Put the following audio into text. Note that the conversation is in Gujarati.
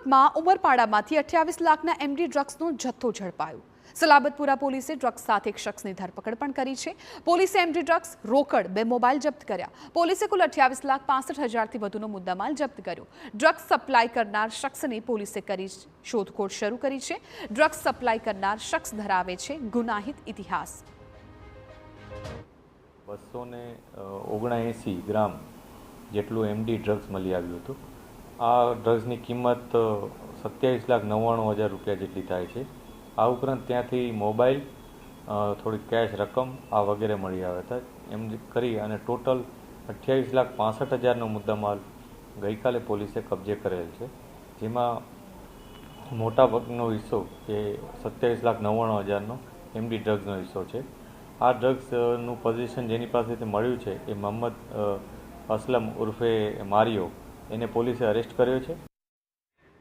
સુરતમાં ઉમરપાડામાંથી 28 લાખના એમડી ડ્રગ્સનો જથ્થો ઝડપાયો। સલાબતપુરા પોલીસે ડ્રગ્સ સાથે એક શખ્સની ધરપકડ પણ કરી છે। પોલીસે એમડી ડ્રગ્સ, રોકડ, 2 મોબાઈલ જપ્ત કર્યા। પોલીસે કુલ 28,65,000થી વધુનો મુદ્દામાલ જપ્ત કર્યો। ડ્રગ્સ સપ્લાય કરનાર શખ્સની પોલીસે કરી શોધખોળ શરૂ કરી છે। ડ્રગ્સ સપ્લાય કરનાર શખ્સ ધરાવે છે ગુનાહિત ઇતિહાસ। 279 ગ્રામ જેટલું એમડી ડ્રગ્સ મળી આવ્યું હતું। આ ડ્રગ્સની કિંમત 27,99,000 રૂપિયા જેટલી થાય છે। આ ઉપરાંત ત્યાંથી મોબાઈલ, થોડી કેશ રકમ આ વગેરે મળી આવ્યા હતા। એમ કરી અને ટોટલ 28,65,000નો મુદ્દામાલ ગઈકાલે પોલીસે કબજે કરેલ છે, જેમાં મોટા ભાગનો હિસ્સો એ 27,99,000નો એમડી ડ્રગ્સનો હિસ્સો છે। આ ડ્રગ્સનું પોઝિશન જેની પાસેથી મળ્યું છે એ મોહમ્મદ અસલમ ઉર્ફે મારિયો, એને પોલીસે અરેસ્ટ કર્યો છે।